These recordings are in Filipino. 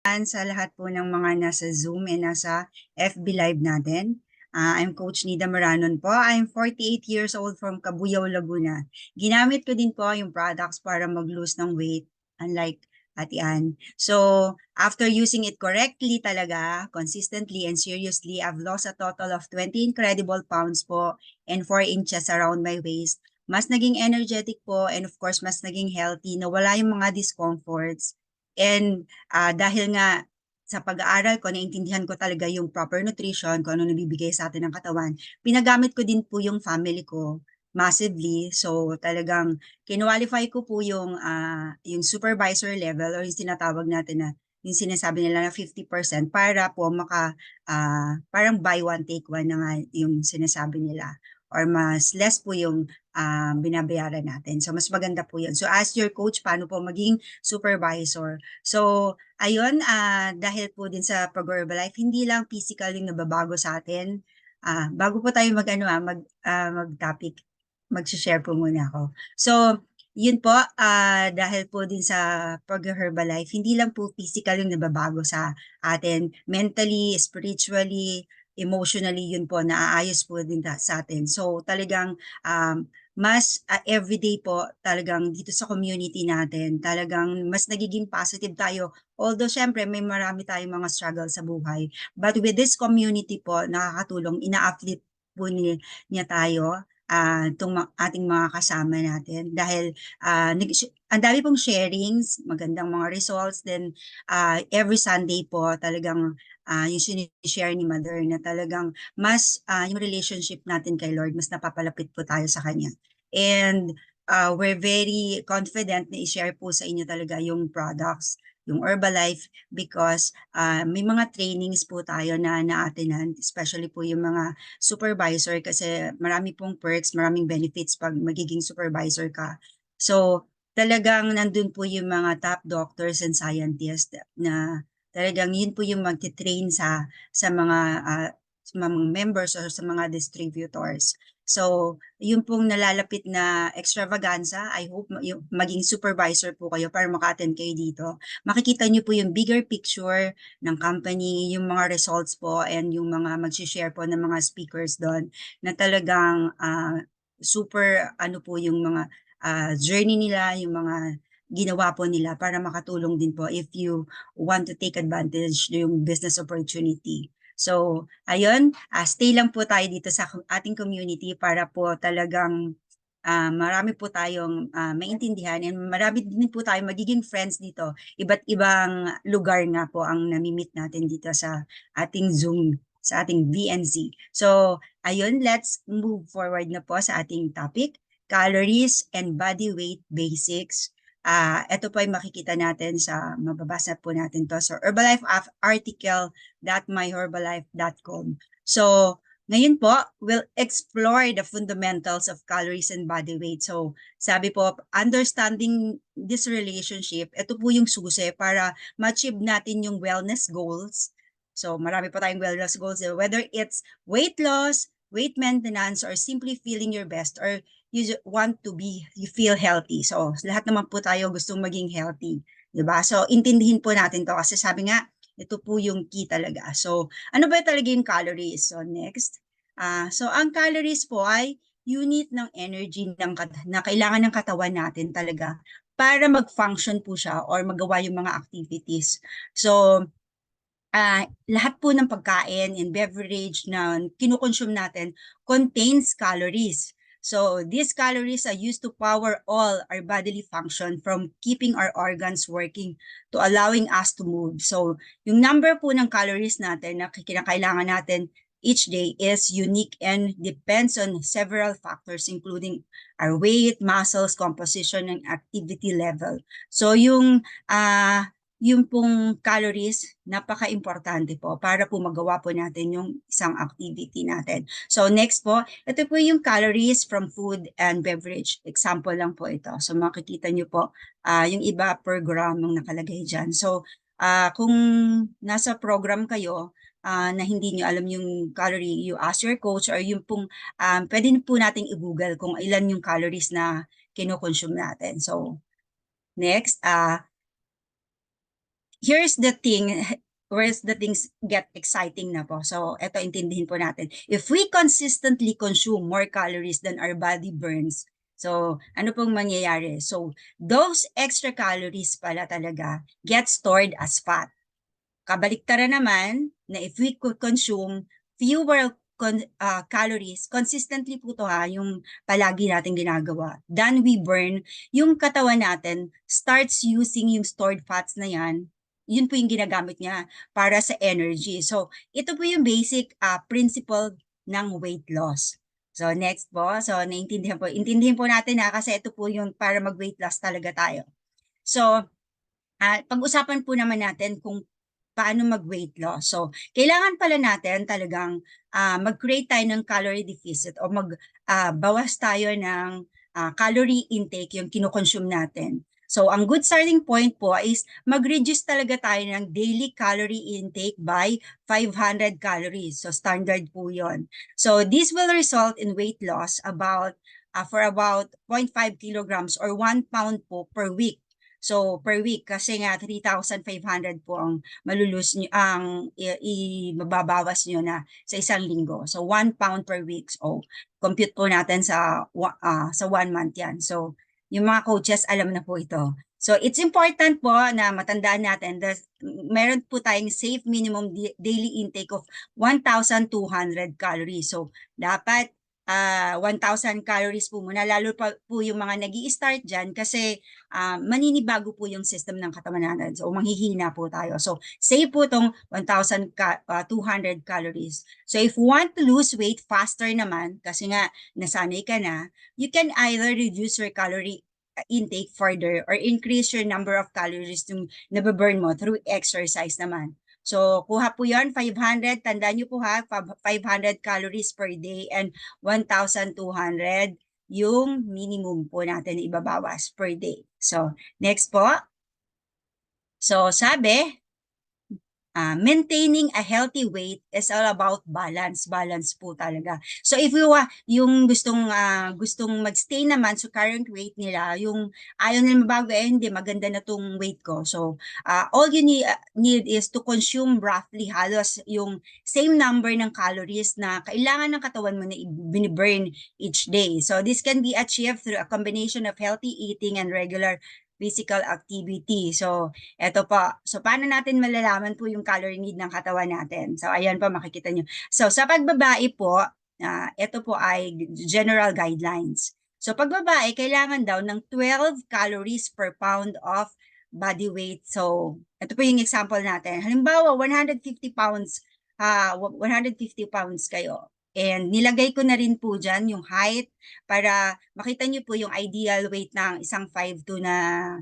Sa lahat po ng mga nasa Zoom and nasa FB Live natin. I'm Coach Nida Maranon po. I'm 48 years old from Cabuyao, Laguna. Ginamit ko din po yung products para mag-lose ng weight, unlike Ate Ann. So, after using it correctly talaga, consistently and seriously, I've lost a total of 20 incredible pounds po and 4 inches around my waist. Mas naging energetic po and of course, mas naging healthy, nawala yung mga discomforts. And dahil nga sa pag-aaral ko, naintindihan ko talaga yung proper nutrition, kung ano nabibigay sa atin ng katawan. Pinagamit ko din po yung family ko massively. So talagang kinwalify ko po yung supervisor level or yung tinatawag natin na yung sinasabi nila na 50% para po parang buy one take one na nga yung sinasabi nila or mas less po yung binabayaran natin. So mas maganda po yun. So as your coach, paano po maging supervisor? So ayun, dahil po din sa pag-Herbalife, hindi lang physical yung nababago sa atin. Bago po tayo mag-topic, mag-share po muna ako. So, yun po, dahil po din sa pag-Herbalife, hindi lang po physical yung nababago sa atin. Mentally, spiritually, emotionally, yun po, naaayos po din sa atin. So, talagang mas everyday po talagang dito sa community natin, talagang mas nagiging positive tayo. Although syempre may marami tayong mga struggle sa buhay. But with this community po, nakakatulong, ina-uplift po niya tayo, itong ating mga kasama natin. Dahil ang dami pong sharings, magandang mga results. Then every Sunday po talagang yung sinishare ni Mother na talagang mas yung relationship natin kay Lord, mas napapalapit po tayo sa Kanya. And we're very confident na i-share po sa inyo talaga yung products, yung Herbalife, because may mga trainings po tayo na na-attenan, especially po yung mga supervisor kasi marami pong perks, maraming benefits pag magiging supervisor ka. So, talagang nandun po yung mga top doctors and scientists na talagang yun po yung magti-train sa mga members or sa mga distributors. So, yun pong nalalapit na extravaganza, I hope maging supervisor po kayo para maka-attend kayo dito. Makikita niyo po yung bigger picture ng company, yung mga results po, and yung mga mag-share po ng mga speakers doon na talagang super ano po yung mga journey nila, yung mga ginawa po nila para makatulong din po if you want to take advantage yung business opportunity. So, ayun, stay lang po tayo dito sa ating community para po talagang marami po tayong maintindihan and marami din po tayo magiging friends dito. Iba't ibang lugar nga po ang nami-meet natin dito sa ating Zoom, sa ating VNZ. So, ayun, let's move forward na po sa ating topic, calories and body weight basics. Ito po ay makikita natin mababasa po natin to sa Herbalife article.myherbalife.com. So, ngayon po, we'll explore the fundamentals of calories and body weight. So, sabi po, understanding this relationship, ito po yung susi para ma-achieve natin yung wellness goals. So, marami po tayong wellness goals, whether it's weight loss, weight maintenance, or simply feeling your best, or you feel healthy. So, lahat naman po tayo gustong maging healthy. Diba? So, intindihin po natin to kasi sabi nga, ito po yung key talaga. So, ano ba talaga yung calories? So, next. So, ang calories po ay unit ng energy na kailangan ng katawan natin talaga para mag-function po siya or magawa yung mga activities. So, lahat po ng pagkain and beverage na kinukonsume natin contains calories. So these calories are used to power all our bodily function from keeping our organs working to allowing us to move. So yung number po ng calories natin na kinakailangan natin each day is unique and depends on several factors including our weight, muscles, composition, and activity level. So yung pong calories, napaka-importante po para po magawa po natin yung isang activity natin. So next po, ito po yung calories from food and beverage. Example lang po ito. So makikita nyo po yung iba per gram ang nakalagay dyan. So kung nasa program kayo, na hindi nyo alam yung calorie, you ask your coach or yung pong, pwede po nating i-google kung ilan yung calories na kinokonsume natin. So next, here's the thing, where's the things get exciting na po. So, eto intindihin po natin. If we consistently consume more calories than our body burns, so ano pong mangyayari? So, those extra calories pala talaga get stored as fat. Kabaliktaran naman na if we could consume fewer calories, consistently po to ha, yung palagi natin ginagawa, then we burn, yung katawan natin starts using yung stored fats na yan, yun po yung ginagamit niya para sa energy. So, ito po yung basic principle ng weight loss. So, next po. So, intindihan po natin ha, kasi ito po yung para mag-weight loss talaga tayo. So, pag-usapan po naman natin kung paano mag-weight loss. So, kailangan pala natin talagang mag-create tayo ng calorie deficit o bawas tayo ng calorie intake yung kinoconsume natin. So, ang good starting point po is mag-reduce talaga tayo ng daily calorie intake by 500 calories. So, standard po yon. So, this will result in weight loss for about 0.5 kilograms or 1 pound po per week. So, per week, kasi nga 3,500 po ang malulus nyo, mababawas nyo na sa isang linggo. So, 1 pound per week. So, compute po natin sa 1 month yan. So, yung mga coaches, alam na po ito. So, it's important po na matandaan natin that meron po tayong safe minimum daily intake of 1,200 calories. So, dapat 1,000 calories po muna, lalo pa po yung mga nag-i-start dyan kasi maninibago po yung system ng katawan natin. So, manghihina po tayo. So, save po itong 1,200 calories. So, if you want to lose weight faster naman, kasi nga nasanay ka na, you can either reduce your calorie intake further or increase your number of calories yung nababurn mo through exercise naman. So, kuha po yon 500. Tandaan nyo po ha, 500 calories per day and 1,200 yung minimum po natin na ibabawas per day. So, next po. So, sabi, maintaining a healthy weight is all about balance. Balance po talaga. So if you yung gustong magstay naman sa current weight nila, yung ayaw nila mabago, hindi maganda na tong weight ko. So all you need is to consume roughly halos yung same number ng calories na kailangan ng katawan mo na i-burn each day. So this can be achieved through a combination of healthy eating and regular physical activity. So, eto po. So, paano natin malalaman po yung calorie need ng katawan natin? So, ayan po, makikita nyo. So, sa pagbabae po, ito po ay general guidelines. So, pagbabae, kailangan daw ng 12 calories per pound of body weight. So, ito po yung example natin. Halimbawa, 150 pounds, 150 pounds kayo. And nilagay ko na rin po dyan yung height para makita nyo po yung ideal weight ng isang 5'2" na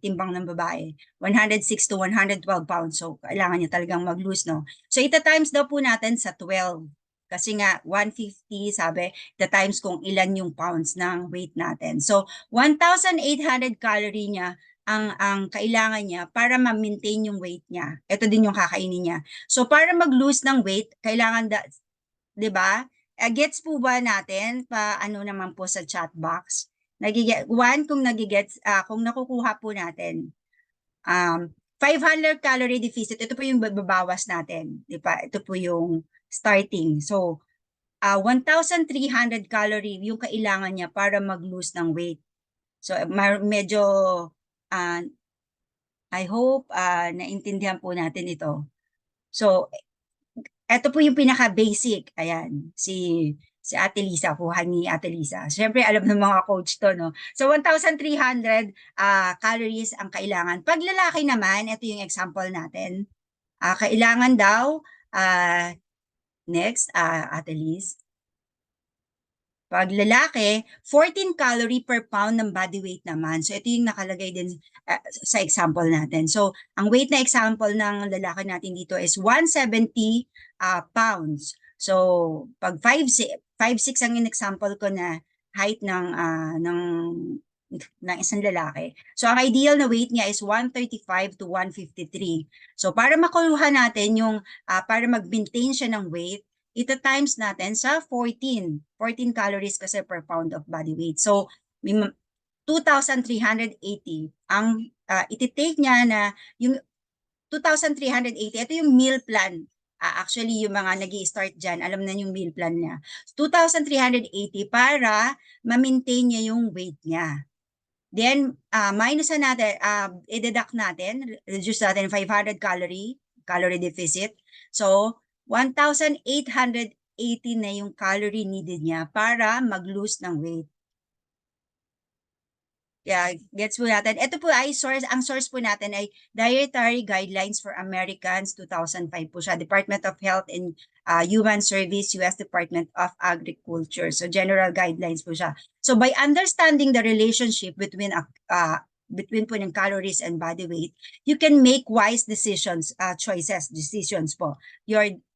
timbang ng babae. 106 to 112 pounds. So, kailangan nyo talagang mag-lose, no? So, ita-times daw po natin sa 12. Kasi nga, 150, sabi, ita-times kung ilan yung pounds ng weight natin. So, 1,800 calorie niya ang kailangan niya para ma-maintain yung weight niya. Ito din yung kakainin niya. So, para mag-lose ng weight, kailangan 'di ba? Gets po ba natin ano naman po sa chat box? Kung kung nakukuha po natin. 500 calorie deficit, ito po yung babawas natin, 'di ba? Ito po yung starting. So, 1,300 calorie yung kailangan niya para mag-lose ng weight. So, medyo I hope naintindihan po natin ito. So, ito po yung pinaka-basic. Ayan, si Ate Lisa, kuha ni Ate Lisa. Siyempre, alam ng mga coach to, no? So, 1,300 calories ang kailangan. Pag lalaki naman, ito yung example natin. Kailangan daw, next, Ate Liz. Pag lalaki, 14 calorie per pound ng body weight naman. So, ito yung nakalagay din sa example natin. So, ang weight na example ng lalaki natin dito is 170 pounds. So, pag 5'6" ang example ko na height ng isang lalaki. So, ang ideal na weight niya is 135 to 153. So, para makuha natin yung, para mag-maintain siya ng weight, ito times natin sa 14 calories kasi per pound of body weight. So, 2,380 ang ititake niya na yung 2,380. Ito yung meal plan. Actually, yung mga nag-i-start dyan, alam na yung meal plan niya. 2,380 para ma-maintain niya yung weight niya. Then, minus na natin, i-deduct natin, reduce natin 500 calorie deficit. So, 1,880 na yung calorie needed niya para mag-lose ng weight. Yeah, gets po natin. Ito po ay ang source po natin ay Dietary Guidelines for Americans 2005 po siya. Department of Health and Human Service, U.S. Department of Agriculture. So general guidelines po siya. So by understanding the relationship between po ng calories and body weight, you can make wise decisions po.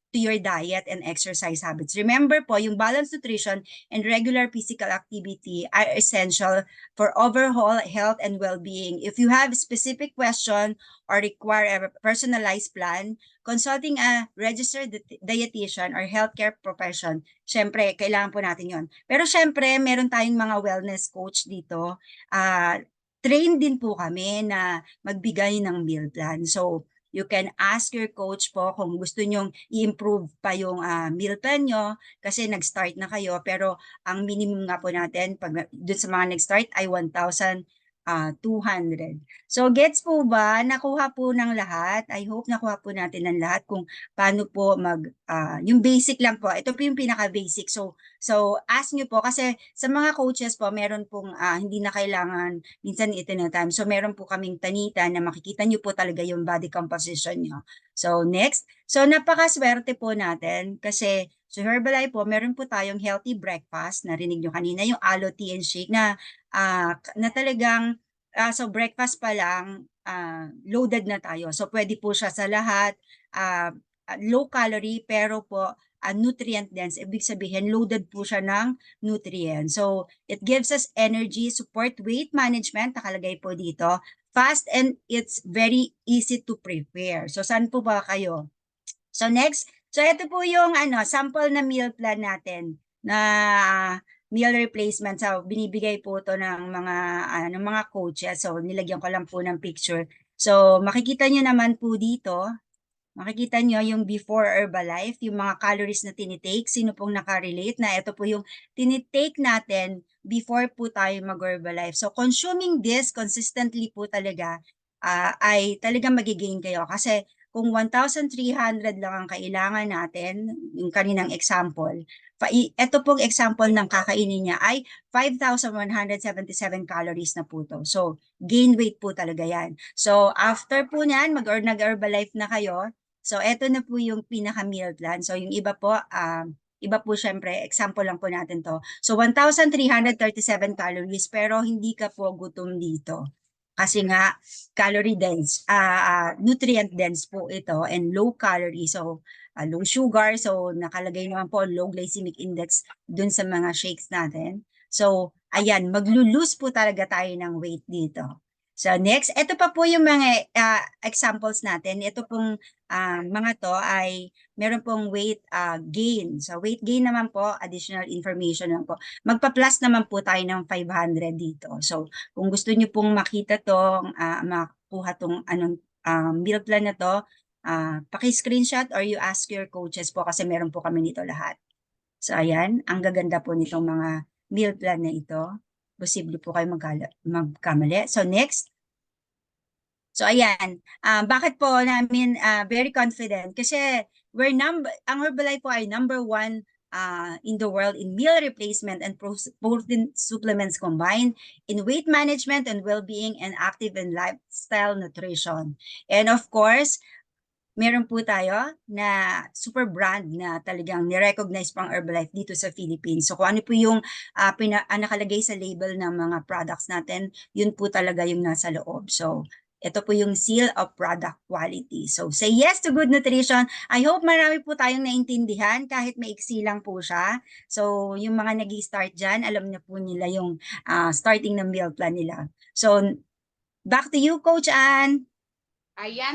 To your diet and exercise habits. Remember po, yung balanced nutrition and regular physical activity are essential for overall health and well-being. If you have specific question or require a personalized plan, consulting a registered dietitian or healthcare profession, syempre, kailangan po natin yon. Pero syempre, meron tayong mga wellness coach dito. Train din po kami na magbigay ng meal plan. So, you can ask your coach po kung gusto nyong i-improve pa yung meal plan nyo kasi nag-start na kayo. Pero ang minimum nga po natin pag doon sa mga nag-start ay 1,200. So gets po ba? Nakuha po ng lahat. I hope nakuha po natin ng lahat kung paano po yung basic lang po. Ito po yung pinaka-basic. So ask nyo po kasi sa mga coaches po, meron pong hindi na kailangan minsan itinatime. So meron po kaming tanita na makikita nyo po talaga yung body composition nyo. So next. So napakaswerte po natin kasi sa Herbalife po, meron po tayong healthy breakfast. Narinig nyo kanina yung aloe tea and shake na talagang so breakfast pa lang, loaded na tayo. So pwede po siya sa lahat, low calorie pero po nutrient dense. Ibig sabihin, loaded po siya ng nutrients. So it gives us energy, support weight management, nakalagay po dito, fast and it's very easy to prepare. So saan po ba kayo? So next, so ito po yung sample na meal plan natin na meal replacement. So binibigay po to ng mga coaches. So nilagyan ko lang po ng picture. So makikita nyo naman po dito, makikita nyo yung before Herbalife, yung mga calories na tinitake. Sino pong nakarelate na ito po yung tinitake natin before po tayo mag-Herbalife. So consuming this consistently po talaga ay talagang magigain kayo kasi kung 1,300 lang ang kailangan natin, yung kaninang example, ito pong example ng kakainin niya ay 5,177 calories na po to. So, gain weight po talaga yan. So, after po niyan, nag-Herbalife na kayo. So, ito na po yung pinaka-meal plan. So, yung iba po, syempre, example lang po natin to. So, 1,337 calories, pero hindi ka po gutom dito. Kasi nga, calorie dense, nutrient dense po ito and low calorie. So, low sugar. So, nakalagay naman po low glycemic index dun sa mga shakes natin. So, ayan, maglo-lose po talaga tayo ng weight dito. So, next, ito pa po yung mga examples natin. Ito pong mga to ay meron pong weight gain. So, weight gain naman po, additional information lang po. Magpa-plus naman po tayo ng 500 dito. So, kung gusto niyo pong makita tong, makuha tong meal plan na to, paki-screenshot or you ask your coaches po kasi meron po kami nito lahat. So, ayan, ang gaganda po nitong mga meal plan na ito. Posible po kayo magkamali. So, next. So, ayan. Bakit po namin very confident? Kasi ang Herbalife po ay #1 in the world in meal replacement and protein supplements combined, in weight management and well-being, and active and lifestyle nutrition. And of course, meron po tayo na super brand na talagang ni-recognize pang Herbalife dito sa Philippines. So kung ano po yung nakalagay sa label ng mga products natin, yun po talaga yung nasa loob. So ito po yung seal of product quality. So say yes to good nutrition. I hope marami po tayong naintindihan kahit maiksi lang po siya. So yung mga nag-i-start dyan, alam na po nila yung starting ng meal plan nila. So back to you, Coach Ann. Ayan.